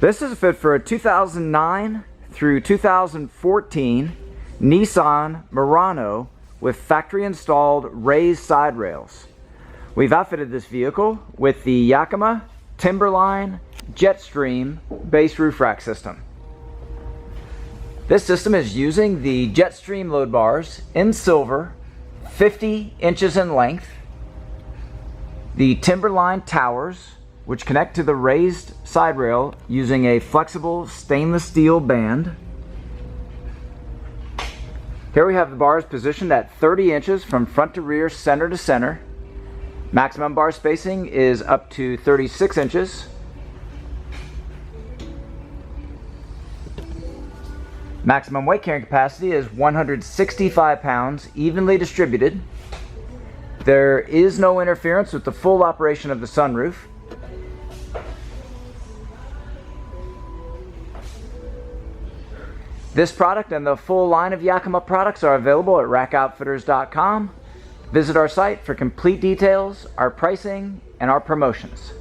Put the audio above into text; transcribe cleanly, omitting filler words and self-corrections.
This is a fit for a 2009 through 2014 Nissan Murano with factory installed raised side rails. We've outfitted this vehicle with the Yakima TimberLine JetStream base roof rack system. This system is using the JetStream load bars in silver, 50 inches in length, the TimberLine towers, which connect to the raised side rail using a flexible stainless steel band. Here we have the bars positioned at 30 inches from front to rear, center to center. Maximum bar spacing is up to 36 inches. Maximum weight carrying capacity is 165 pounds, evenly distributed. There is no interference with the full operation of the sunroof. This product and the full line of Yakima products are available at rackoutfitters.com. Visit our site for complete details, our pricing, and our promotions.